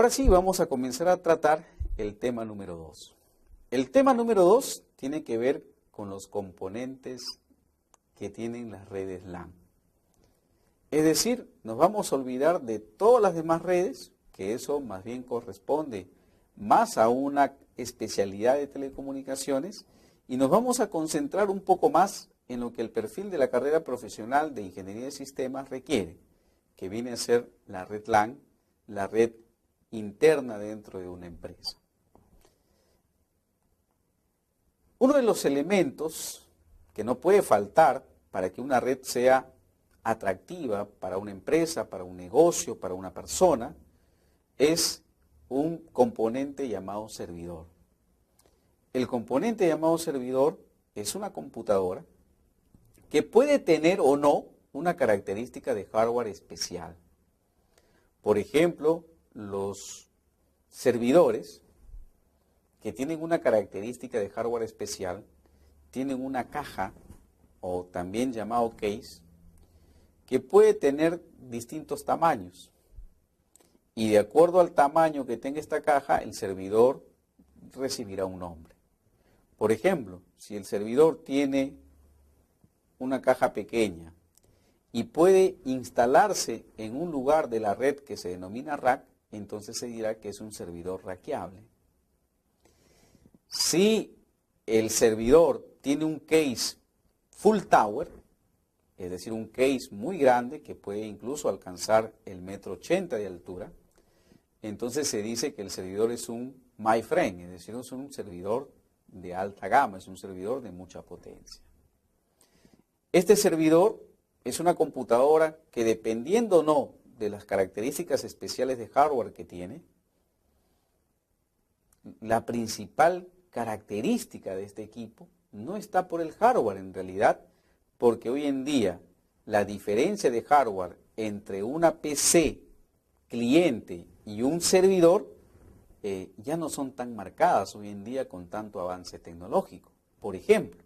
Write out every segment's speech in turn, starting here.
Ahora sí, vamos a comenzar a tratar el tema número 2. El tema número 2 tiene que ver con los componentes que tienen las redes LAN. Es decir, nos vamos a olvidar de todas las demás redes, que eso más bien corresponde más a una especialidad de telecomunicaciones, y nos vamos a concentrar un poco más en lo que el perfil de la carrera profesional de Ingeniería de Sistemas requiere, que viene a ser la red LAN, la red interna dentro de una empresa. Uno de los elementos que no puede faltar para que una red sea atractiva para una empresa, para un negocio, para una persona, es un componente llamado servidor. El componente llamado servidor es una computadora que puede tener o no una característica de hardware especial. Por ejemplo, los servidores que tienen una característica de hardware especial tienen una caja, o también llamado case, que puede tener distintos tamaños. Y de acuerdo al tamaño que tenga esta caja, el servidor recibirá un nombre. Por ejemplo, si el servidor tiene una caja pequeña y puede instalarse en un lugar de la red que se denomina rack, entonces se dirá que es un servidor rackeable. Si el servidor tiene un case full tower, es decir, un case muy grande que puede incluso alcanzar el 1,80 m de altura, entonces se dice que el servidor es un MyFriend, es decir, es un servidor de alta gama, es un servidor de mucha potencia. Este servidor es una computadora que, dependiendo o no de las características especiales de hardware que tiene, la principal característica de este equipo no está por el hardware en realidad, porque hoy en día la diferencia de hardware entre una PC cliente y un servidor ya no son tan marcadas hoy en día con tanto avance tecnológico. Por ejemplo,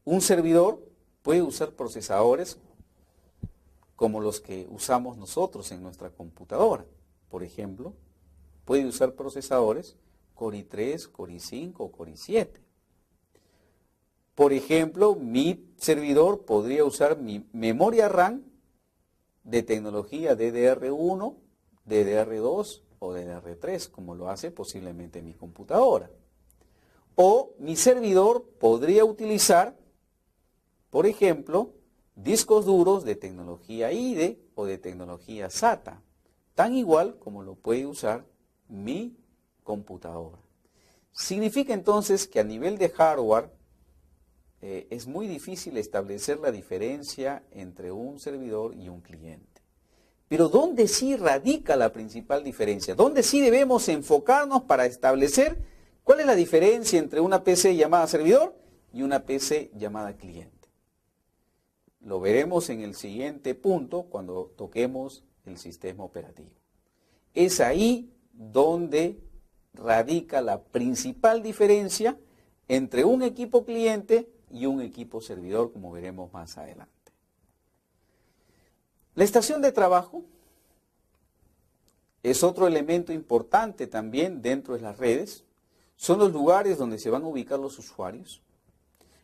un servidor puede usar procesadores como los que usamos nosotros en nuestra computadora. Por ejemplo, puede usar procesadores Core i3, Core i5 o Core i7. Por ejemplo, mi servidor podría usar mi memoria RAM de tecnología DDR1, DDR2 o DDR3, como lo hace posiblemente mi computadora. O mi servidor podría utilizar, por ejemplo, discos duros de tecnología IDE o de tecnología SATA, tan igual como lo puede usar mi computadora. Significa entonces que a nivel de hardware es muy difícil establecer la diferencia entre un servidor y un cliente. Pero ¿dónde sí radica la principal diferencia? ¿Dónde sí debemos enfocarnos para establecer cuál es la diferencia entre una PC llamada servidor y una PC llamada cliente? Lo veremos en el siguiente punto cuando toquemos el sistema operativo. Es ahí donde radica la principal diferencia entre un equipo cliente y un equipo servidor, como veremos más adelante. La estación de trabajo es otro elemento importante también dentro de las redes. Son los lugares donde se van a ubicar los usuarios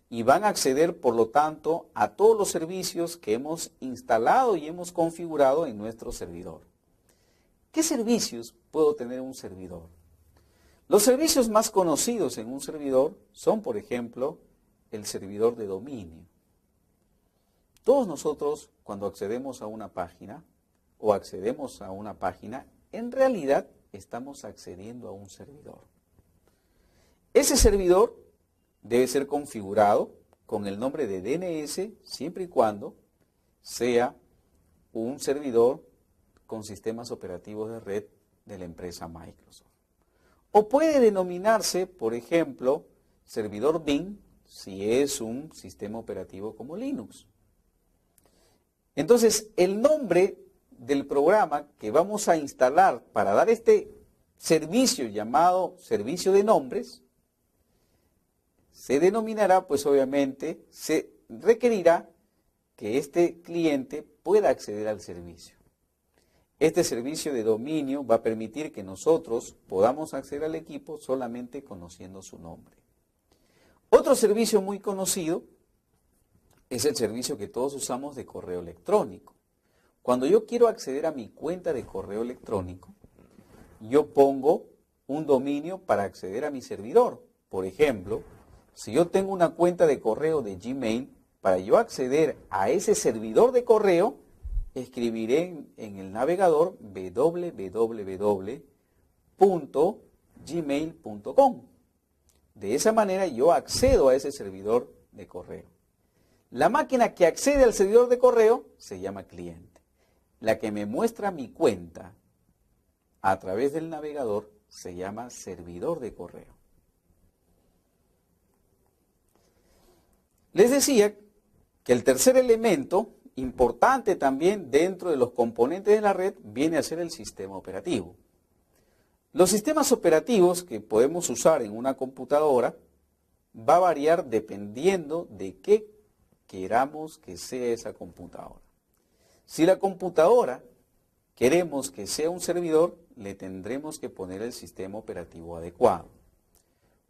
y van a acceder, por lo tanto, a todos los servicios que hemos instalado y hemos configurado en nuestro servidor. ¿Qué servicios puedo tener un servidor? Los servicios más conocidos en un servidor son, por ejemplo, el servidor de dominio. Todos nosotros, cuando accedemos a una página o accedemos a una página, en realidad estamos accediendo a un servidor. Ese servidor debe ser configurado con el nombre de DNS siempre y cuando sea un servidor con sistemas operativos de red de la empresa Microsoft. O puede denominarse, por ejemplo, servidor bin si es un sistema operativo como Linux. Entonces, el nombre del programa que vamos a instalar para dar este servicio llamado servicio de nombres se denominará, pues obviamente, se requerirá que este cliente pueda acceder al servicio. Este servicio de dominio va a permitir que nosotros podamos acceder al equipo solamente conociendo su nombre. Otro servicio muy conocido es el servicio que todos usamos de correo electrónico. Cuando yo quiero acceder a mi cuenta de correo electrónico, yo pongo un dominio para acceder a mi servidor. Por ejemplo, si yo tengo una cuenta de correo de Gmail, para yo acceder a ese servidor de correo, escribiré en el navegador www.gmail.com. De esa manera yo accedo a ese servidor de correo. La máquina que accede al servidor de correo se llama cliente. La que me muestra mi cuenta a través del navegador se llama servidor de correo. Les decía que el tercer elemento importante también dentro de los componentes de la red viene a ser el sistema operativo. Los sistemas operativos que podemos usar en una computadora va a variar dependiendo de qué queramos que sea esa computadora. Si la computadora queremos que sea un servidor, le tendremos que poner el sistema operativo adecuado.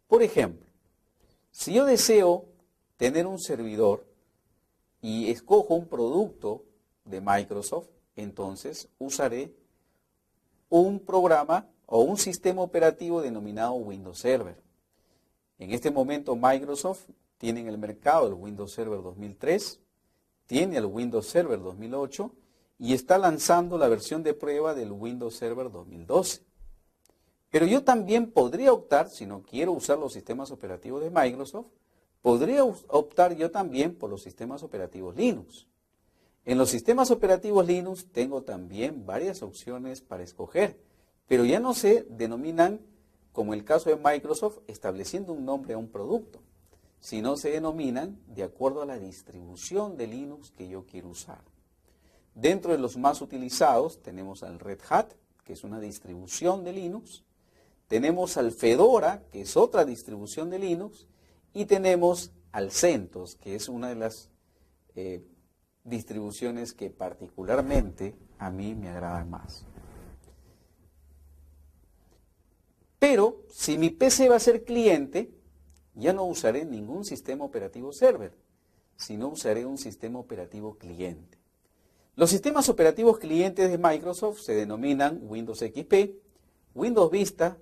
Por ejemplo, si yo deseo tener un servidor y escojo un producto de Microsoft, entonces usaré un programa o un sistema operativo denominado Windows Server. En este momento Microsoft tiene en el mercado el Windows Server 2003, tiene el Windows Server 2008 y está lanzando la versión de prueba del Windows Server 2012. Pero yo también podría optar, si no quiero usar los sistemas operativos de Microsoft, podría optar yo también por los sistemas operativos Linux. En los sistemas operativos Linux tengo también varias opciones para escoger, pero ya no se denominan, como el caso de Microsoft, estableciendo un nombre a un producto, sino se denominan de acuerdo a la distribución de Linux que yo quiero usar. Dentro de los más utilizados tenemos al Red Hat, que es una distribución de Linux, tenemos al Fedora, que es otra distribución de Linux, y tenemos al CentOS, que es una de las distribuciones que particularmente a mí me agradan más. Pero si mi PC va a ser cliente, ya no usaré ningún sistema operativo server, sino usaré un sistema operativo cliente. Los sistemas operativos clientes de Microsoft se denominan Windows XP, Windows Vista,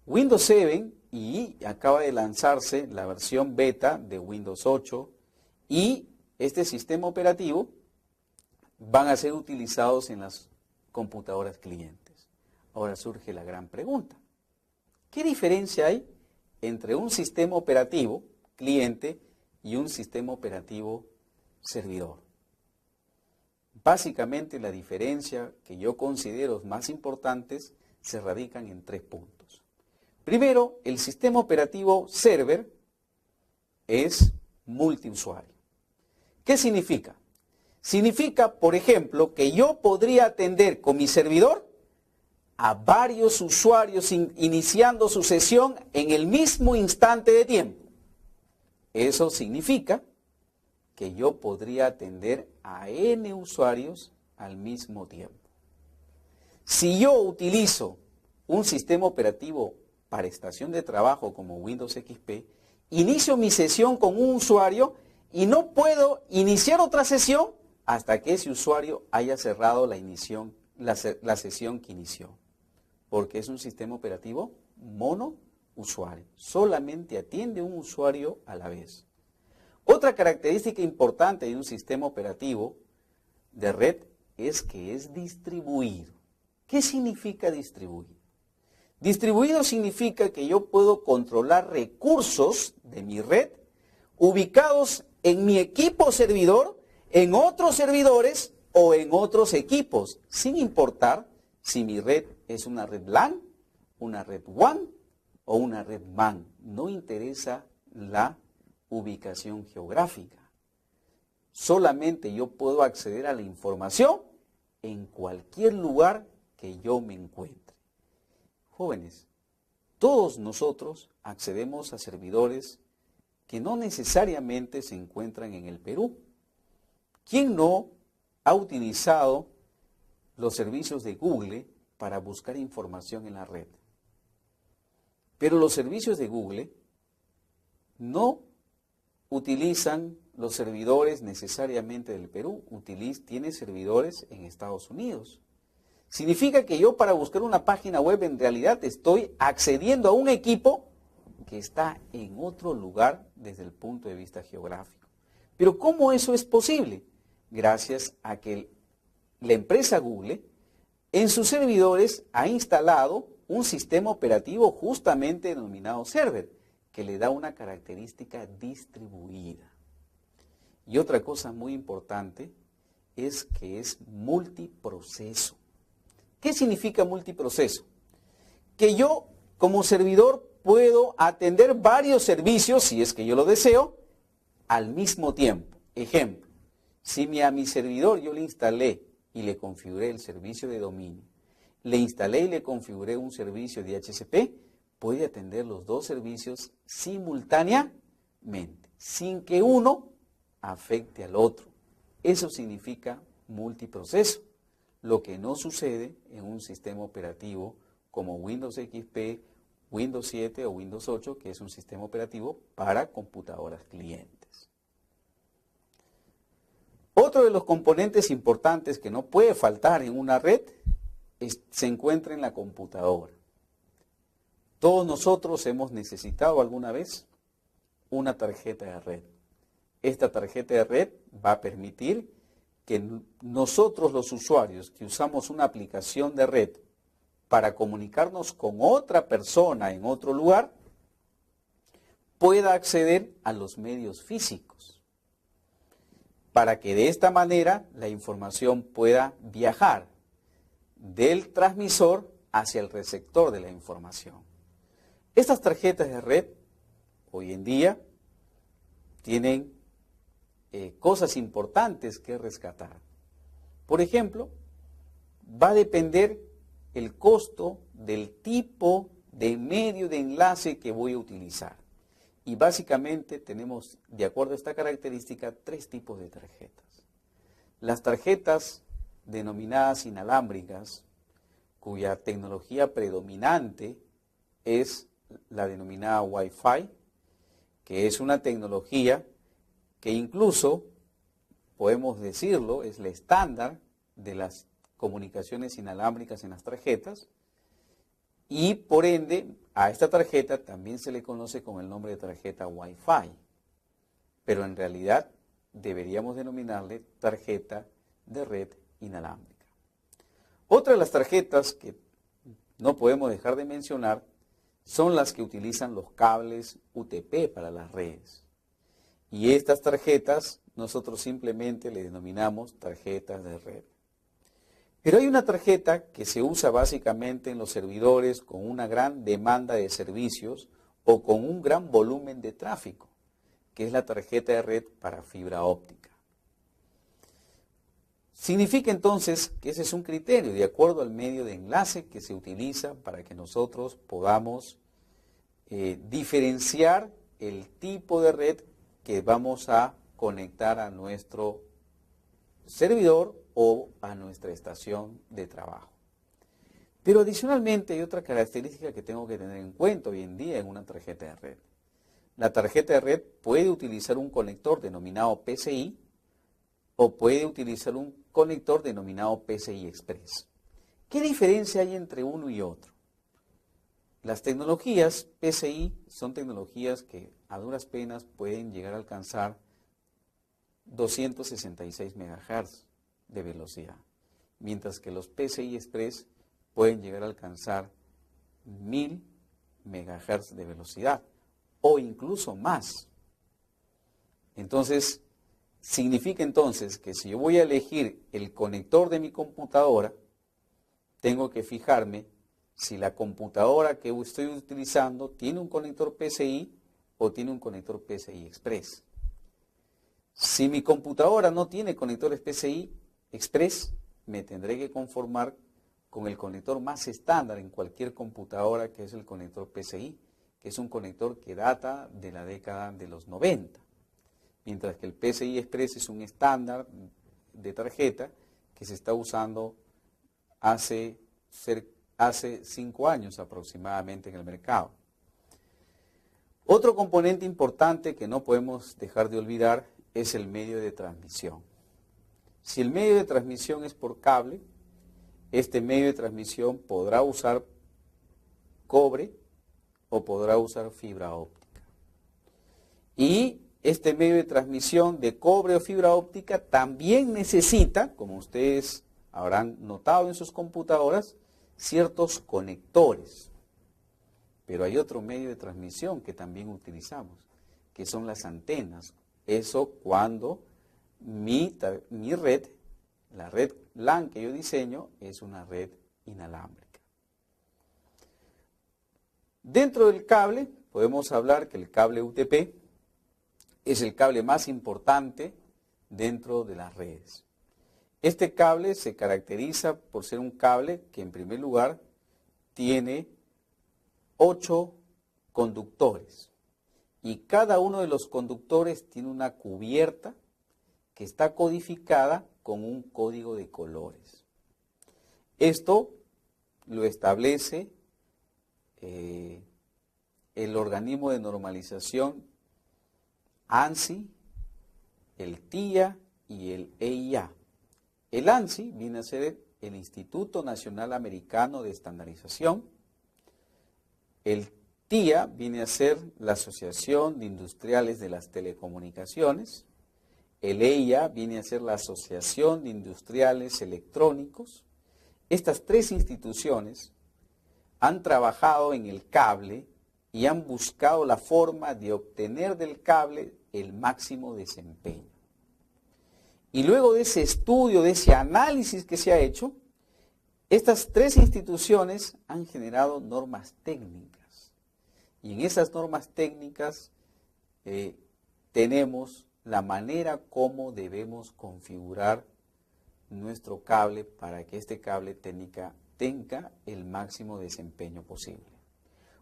Windows 7 y acaba de lanzarse la versión beta de Windows 8 y este sistema operativo van a ser utilizados en las computadoras clientes. Ahora surge la gran pregunta. ¿Qué diferencia hay entre un sistema operativo cliente y un sistema operativo servidor? Básicamente la diferencia que yo considero más importantes se radican en 3 puntos. Primero, el sistema operativo server es multiusuario. ¿Qué significa? Significa, por ejemplo, que yo podría atender con mi servidor a varios usuarios iniciando su sesión en el mismo instante de tiempo. Eso significa que yo podría atender a N usuarios al mismo tiempo. Si yo utilizo un sistema operativo para estación de trabajo como Windows XP, inicio mi sesión con un usuario y no puedo iniciar otra sesión hasta que ese usuario haya cerrado la sesión que inició. Porque es un sistema operativo monousuario. Solamente atiende un usuario a la vez. Otra característica importante de un sistema operativo de red es que es distribuido. ¿Qué significa distribuido? Distribuido significa que yo puedo controlar recursos de mi red ubicados en mi equipo servidor, en otros servidores o en otros equipos, sin importar si mi red es una red LAN, una red WAN o una red MAN. No interesa la ubicación geográfica. Solamente yo puedo acceder a la información en cualquier lugar que yo me encuentre. Jóvenes, todos nosotros accedemos a servidores que no necesariamente se encuentran en el Perú. ¿Quién no ha utilizado los servicios de Google para buscar información en la red. Pero los servicios de Google no utilizan los servidores necesariamente del Perú, tiene servidores en Estados Unidos. Significa que yo para buscar una página web en realidad estoy accediendo a un equipo que está en otro lugar desde el punto de vista geográfico. Pero ¿cómo eso es posible? Gracias a que la empresa Google en sus servidores ha instalado un sistema operativo justamente denominado server, que le da una característica distribuida. Y otra cosa muy importante es que es multiproceso. ¿Qué significa multiproceso? Que yo como servidor puedo atender varios servicios, si es que yo lo deseo, al mismo tiempo. Ejemplo, si a mi servidor yo le instalé y le configuré el servicio de dominio, le instalé y le configuré un servicio de DHCP, puede atender los dos servicios simultáneamente, sin que uno afecte al otro. Eso significa multiproceso, lo que no sucede en un sistema operativo como Windows XP, Windows 7 o Windows 8, que es un sistema operativo para computadoras clientes. Otro de los componentes importantes que no puede faltar en una red se encuentra en la computadora. Todos nosotros hemos necesitado alguna vez una tarjeta de red. Esta tarjeta de red va a permitir que nosotros los usuarios que usamos una aplicación de red para comunicarnos con otra persona en otro lugar, pueda acceder a los medios físicos, para que de esta manera la información pueda viajar del transmisor hacia el receptor de la información. Estas tarjetas de red, hoy en día, tienen cosas importantes que rescatar. Por ejemplo, va a depender el costo del tipo de medio de enlace que voy a utilizar. Y básicamente tenemos, de acuerdo a esta característica, tres tipos de tarjetas. Las tarjetas denominadas inalámbricas, cuya tecnología predominante es la denominada Wi-Fi, que es una tecnología que incluso, podemos decirlo, es el estándar de las comunicaciones inalámbricas en las tarjetas, y por ende a esta tarjeta también se le conoce con el nombre de tarjeta Wi-Fi, pero en realidad deberíamos denominarle tarjeta de red inalámbrica. Otra de las tarjetas que no podemos dejar de mencionar son las que utilizan los cables UTP para las redes. Y estas tarjetas nosotros simplemente le denominamos tarjetas de red. Pero hay una tarjeta que se usa básicamente en los servidores con una gran demanda de servicios o con un gran volumen de tráfico, que es la tarjeta de red para fibra óptica. Significa entonces que ese es un criterio de acuerdo al medio de enlace que se utiliza para que nosotros podamos diferenciar el tipo de red que vamos a conectar a nuestro servidor o a nuestra estación de trabajo. Pero adicionalmente hay otra característica que tengo que tener en cuenta hoy en día en una tarjeta de red. La tarjeta de red puede utilizar un conector denominado PCI o puede utilizar un conector denominado PCI Express. ¿Qué diferencia hay entre uno y otro? Las tecnologías PCI son tecnologías que a duras penas pueden llegar a alcanzar 266 MHz de velocidad, mientras que los PCI Express pueden llegar a alcanzar 1000 MHz de velocidad o incluso más. Entonces, significa entonces que si yo voy a elegir el conector de mi computadora, tengo que fijarme si la computadora que estoy utilizando tiene un conector PCI o tiene un conector PCI Express. Si mi computadora no tiene conectores PCI Express, me tendré que conformar con el conector más estándar en cualquier computadora, que es el conector PCI, que es un conector que data de la década de los 90. Mientras que el PCI Express es un estándar de tarjeta que se está usando hace 5 años aproximadamente en el mercado. Otro componente importante que no podemos dejar de olvidar es el medio de transmisión. Si el medio de transmisión es por cable, este medio de transmisión podrá usar cobre o podrá usar fibra óptica. Y este medio de transmisión de cobre o fibra óptica también necesita, como ustedes habrán notado en sus computadoras, ciertos conectores. Pero hay otro medio de transmisión que también utilizamos, que son las antenas. Eso cuando mi red, la red LAN que yo diseño, es una red inalámbrica. Dentro del cable podemos hablar que el cable UTP es el cable más importante dentro de las redes. Este cable se caracteriza por ser un cable que en primer lugar tiene 8 conductores y cada uno de los conductores tiene una cubierta que está codificada con un código de colores. Esto lo establece el organismo de normalización ANSI, el TIA y el EIA. El ANSI viene a ser el Instituto Nacional Americano de Estandarización. El TIA viene a ser la Asociación de Industriales de las Telecomunicaciones. El EIA viene a ser la Asociación de Industriales Electrónicos. Estas 3 instituciones han trabajado en el cable y han buscado la forma de obtener del cable el máximo desempeño. Y luego de ese estudio, de ese análisis que se ha hecho, estas 3 instituciones han generado normas técnicas. Y en esas normas técnicas tenemos la manera como debemos configurar nuestro cable para que este cable tenga el máximo desempeño posible.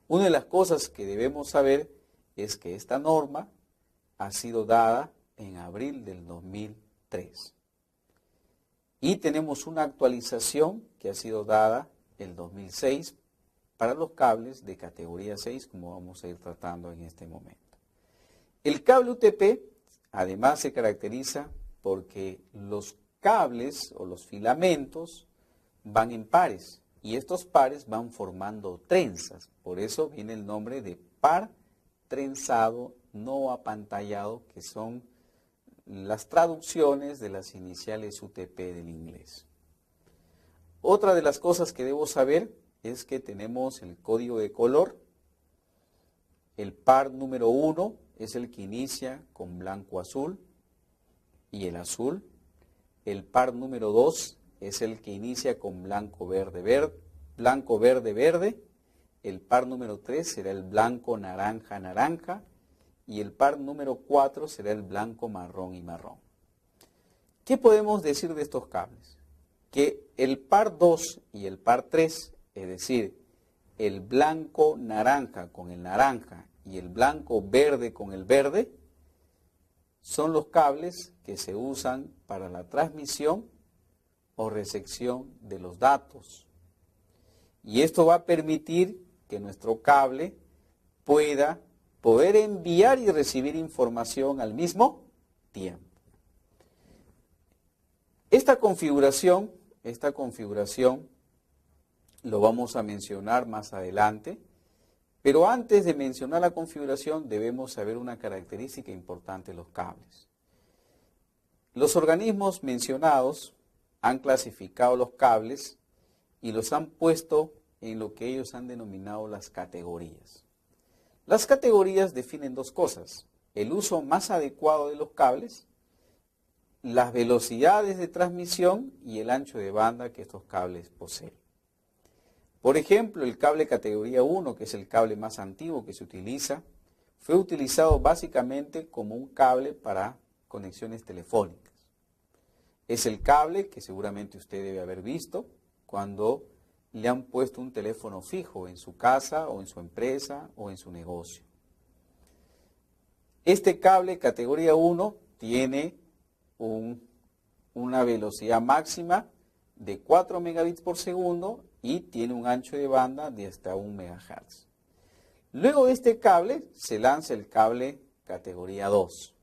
Una de las cosas que debemos saber es que esta norma ha sido dada en abril del 2003. Y tenemos una actualización que ha sido dada el 2006 para los cables de categoría 6, como vamos a ir tratando en este momento. El cable UTP además se caracteriza porque los cables o los filamentos van en pares y estos pares van formando trenzas. Por eso viene el nombre de par trenzado no apantallado, que son las traducciones de las iniciales UTP del inglés. Otra de las cosas que debo saber es que tenemos el código de color. El par número 1 es el que inicia con blanco-azul y el azul. El par número 2 es el que inicia con blanco-verde-verde. El par número 3 será el blanco-naranja-naranja. Y el par número 4 será el blanco, marrón y marrón. ¿Qué podemos decir de estos cables? Que el par 2 y el par 3, es decir, el blanco naranja con el naranja y el blanco verde con el verde, son los cables que se usan para la transmisión o recepción de los datos. Y esto va a permitir que nuestro cable pueda poder enviar y recibir información al mismo tiempo. Esta configuración lo vamos a mencionar más adelante, pero antes de mencionar la configuración debemos saber una característica importante de los cables. Los organismos mencionados han clasificado los cables y los han puesto en lo que ellos han denominado las categorías. Las categorías definen 2 cosas: el uso más adecuado de los cables, las velocidades de transmisión y el ancho de banda que estos cables poseen. Por ejemplo, el cable categoría 1, que es el cable más antiguo que se utiliza, fue utilizado básicamente como un cable para conexiones telefónicas. Es el cable que seguramente usted debe haber visto cuando le han puesto un teléfono fijo en su casa o en su empresa o en su negocio. Este cable categoría 1 tiene una velocidad máxima de 4 megabits por segundo y tiene un ancho de banda de hasta 1 megahertz. Luego de este cable se lanza el cable categoría 2.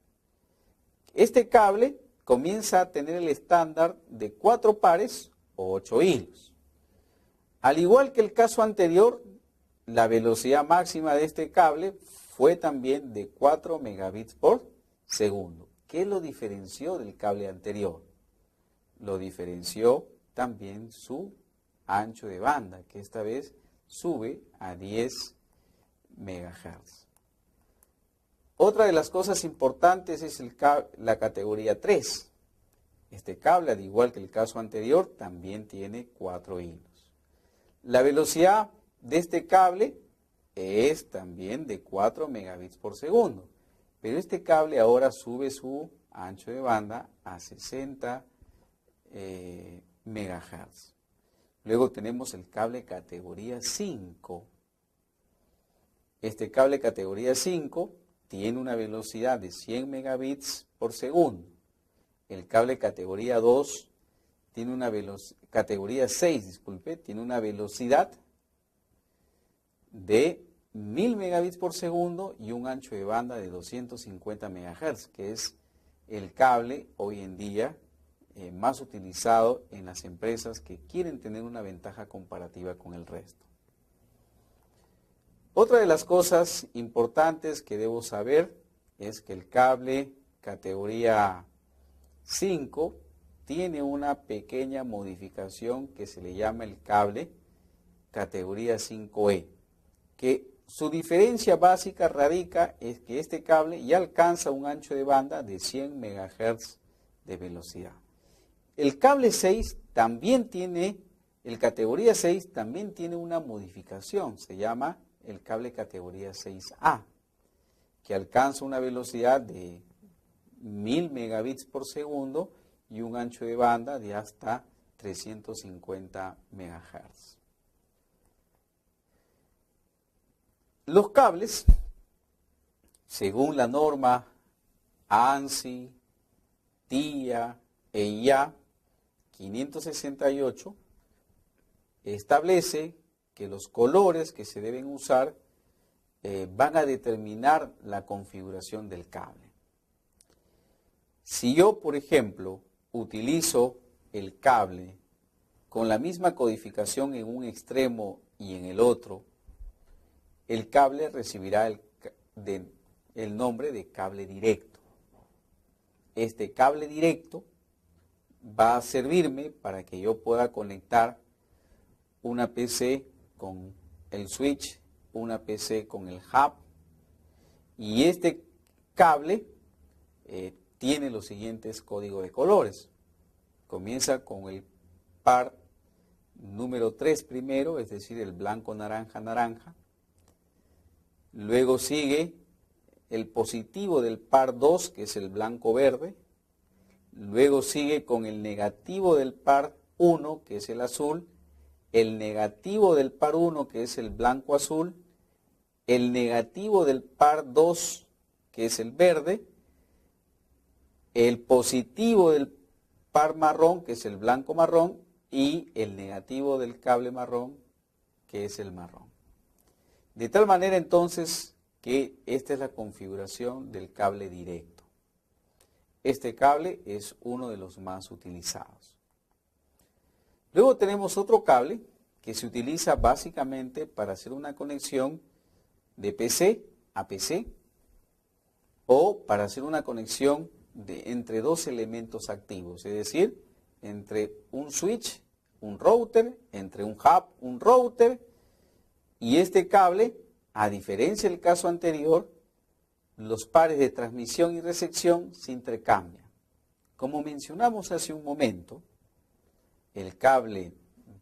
Este cable comienza a tener el estándar de 4 pares o 8 hilos. Al igual que el caso anterior, la velocidad máxima de este cable fue también de 4 megabits por segundo. ¿Qué lo diferenció del cable anterior? Lo diferenció también su ancho de banda, que esta vez sube a 10 megahertz. Otra de las cosas importantes es la categoría 3. Este cable, al igual que el caso anterior, también tiene 4 hilos. La velocidad de este cable es también de 4 megabits por segundo, pero este cable ahora sube su ancho de banda a 60 megahertz. Luego tenemos el cable categoría 5. Este cable categoría 5 tiene una velocidad de 100 megabits por segundo. El cable categoría 2 tiene una categoría 6, disculpe, tiene una velocidad de 1000 megabits por segundo y un ancho de banda de 250 megahertz, que es el cable hoy en día más utilizado en las empresas que quieren tener una ventaja comparativa con el resto. Otra de las cosas importantes que debo saber es que el cable categoría 5 tiene una pequeña modificación que se le llama el cable categoría 5E, que su diferencia básica radica en que este cable ya alcanza un ancho de banda de 100 megahertz de velocidad. El cable 6 también tiene, el categoría 6 también tiene una modificación, se llama el cable categoría 6A, que alcanza una velocidad de 1000 megabits por segundo y un ancho de banda de hasta 350 megahertz. Los cables, según la norma ANSI, TIA e IA 568, establece que los colores que se deben usar van a determinar la configuración del cable. Si yo, por ejemplo, utilizo el cable con la misma codificación en un extremo y en el otro, el cable recibirá el nombre de cable directo. Este cable directo va a servirme para que yo pueda conectar una PC con el switch, una PC con el hub, y este cable tiene los siguientes códigos de colores. Comienza con el par número 3 primero, es decir, el blanco, naranja, naranja. Luego sigue el positivo del par 2, que es el blanco verde. Luego sigue con el negativo del par 1, que es el azul. El negativo del par 1, que es el blanco azul. El negativo del par 2, que es el verde. El positivo del par marrón, que es el blanco marrón. Y el negativo del cable marrón, que es el marrón. De tal manera entonces que esta es la configuración del cable directo. Este cable es uno de los más utilizados. Luego tenemos otro cable que se utiliza básicamente para hacer una conexión de PC a PC o para hacer una conexión entre dos elementos activos, es decir, entre un switch, un router, entre un hub, un router. Y este cable, a diferencia del caso anterior, los pares de transmisión y recepción se intercambian. Como mencionamos hace un momento, el cable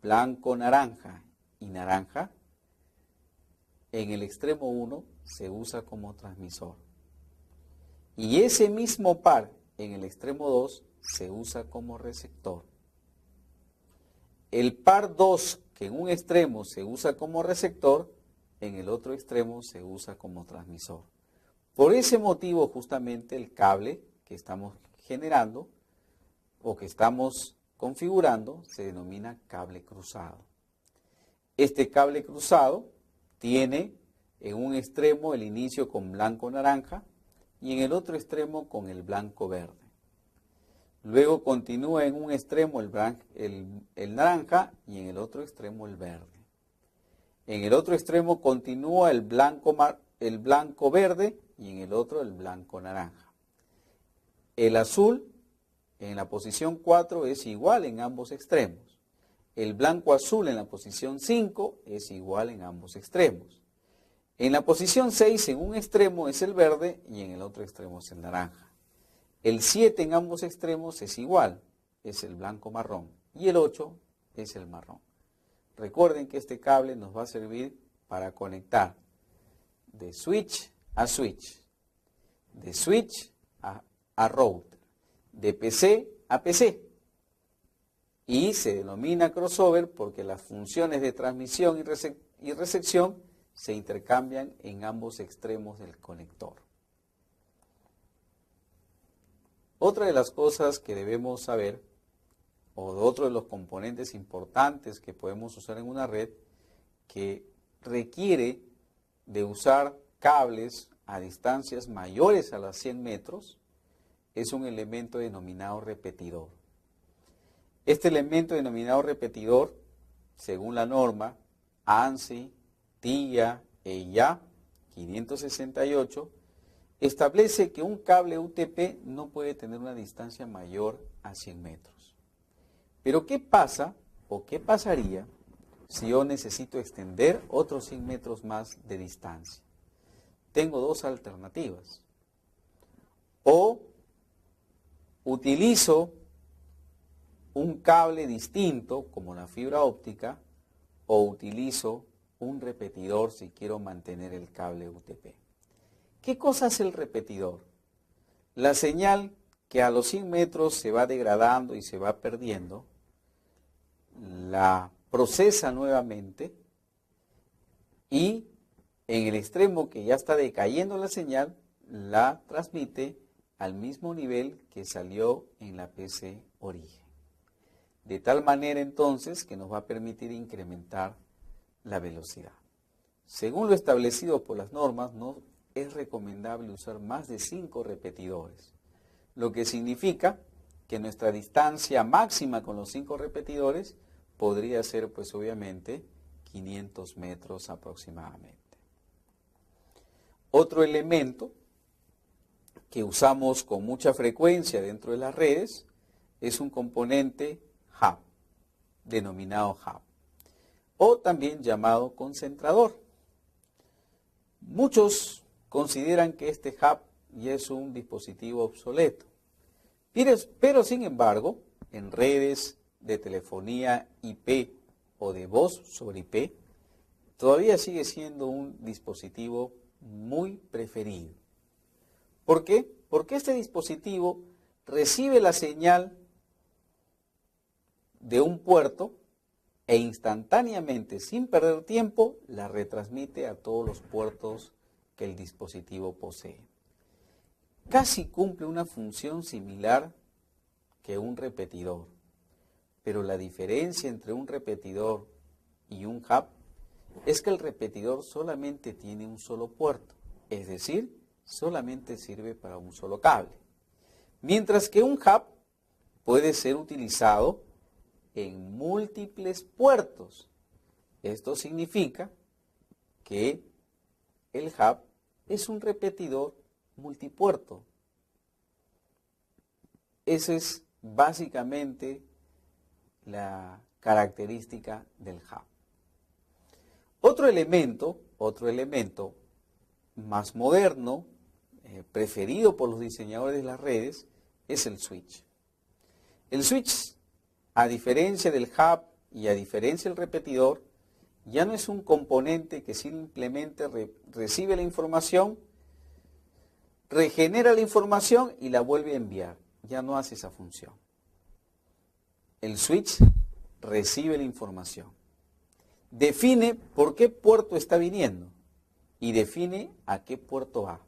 blanco-naranja y naranja, en el extremo 1 se usa como transmisor. Y ese mismo par, en el extremo 2, se usa como receptor. El par 2, que en un extremo se usa como receptor, en el otro extremo se usa como transmisor. Por ese motivo, justamente, el cable que estamos generando o que estamos configurando se denomina cable cruzado. Este cable cruzado tiene en un extremo el inicio con blanco-naranja y en el otro extremo con el blanco-verde. Luego continúa en un extremo el naranja y en el otro extremo el verde. En el otro extremo continúa el blanco-verde y en el otro el blanco-naranja. El azul en la posición 4 es igual en ambos extremos. El blanco-azul en la posición 5 es igual en ambos extremos. En la posición 6 en un extremo es el verde y en el otro extremo es el naranja. El 7 en ambos extremos es igual, es el blanco-marrón. Y el 8 es el marrón. Recuerden que este cable nos va a servir para conectar de switch a switch, de switch a router, de PC a PC. Y se denomina crossover porque las funciones de transmisión y recepción se intercambian en ambos extremos del conector. Otra de las cosas que debemos saber, o otro de los componentes importantes que podemos usar en una red, que requiere de usar cables a distancias mayores a las 100 metros, es un elemento denominado repetidor. Este elemento denominado repetidor, según la norma ANSI, TIA e IA 568, establece que un cable UTP no puede tener una distancia mayor a 100 metros. Pero ¿qué pasa o qué pasaría si yo necesito extender otros 100 metros más de distancia? Tengo dos alternativas. O utilizo un cable distinto, como la fibra óptica, o utilizo un repetidor si quiero mantener el cable UTP. ¿Qué cosa es el repetidor? La señal que a los 100 metros se va degradando y se va perdiendo, la procesa nuevamente y en el extremo que ya está decayendo la señal, la transmite al mismo nivel que salió en la PC origen. De tal manera entonces que nos va a permitir incrementar la velocidad. Según lo establecido por las normas, no es recomendable usar más de 5 repetidores, lo que significa que nuestra distancia máxima con los 5 repetidores podría ser, pues obviamente, 500 metros aproximadamente. Otro elemento que usamos con mucha frecuencia dentro de las redes es un componente hub, denominado hub, o también llamado concentrador. Muchos consideran que este hub ya es un dispositivo obsoleto, pero sin embargo, en redes de telefonía IP o de voz sobre IP, todavía sigue siendo un dispositivo muy preferido. ¿Por qué? Porque este dispositivo recibe la señal de un puerto e instantáneamente, sin perder tiempo, la retransmite a todos los puertos que el dispositivo posee. Casi cumple una función similar que un repetidor, pero la diferencia entre un repetidor y un hub es que el repetidor solamente tiene un solo puerto, es decir, solamente sirve para un solo cable, mientras que un hub puede ser utilizado en múltiples puertos. Esto significa que el hub es un repetidor multipuerto. Esa es básicamente la característica del hub. Otro elemento más moderno, preferido por los diseñadores de las redes, es el switch. El switch, a diferencia del hub y a diferencia del repetidor, ya no es un componente que simplemente recibe la información, regenera la información y la vuelve a enviar. Ya no hace esa función. El switch recibe la información, define por qué puerto está viniendo y define a qué puerto va,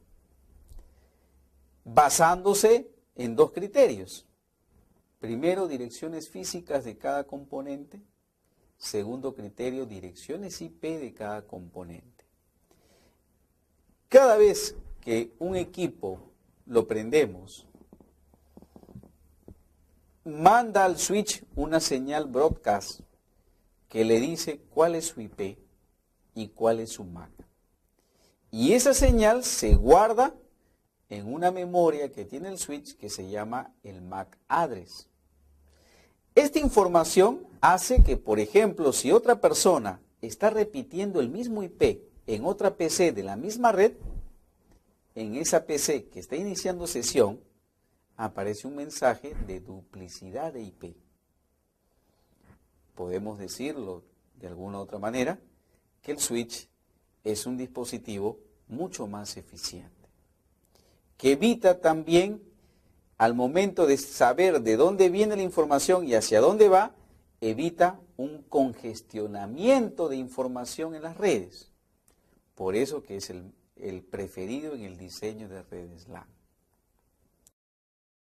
basándose en dos criterios. Primero, direcciones físicas de cada componente. Segundo criterio, direcciones IP de cada componente. Cada vez que un equipo lo prendemos, manda al switch una señal broadcast que le dice cuál es su IP y cuál es su MAC. Y esa señal se guarda en una memoria que tiene el switch que se llama el MAC address. Esta información hace que, por ejemplo, si otra persona está repitiendo el mismo IP en otra PC de la misma red, en esa PC que está iniciando sesión, aparece un mensaje de duplicidad de IP. Podemos decirlo de alguna otra manera, que el switch es un dispositivo mucho más eficiente, que evita también, al momento de saber de dónde viene la información y hacia dónde va, evita un congestionamiento de información en las redes. Por eso que es el preferido en el diseño de redes LAN.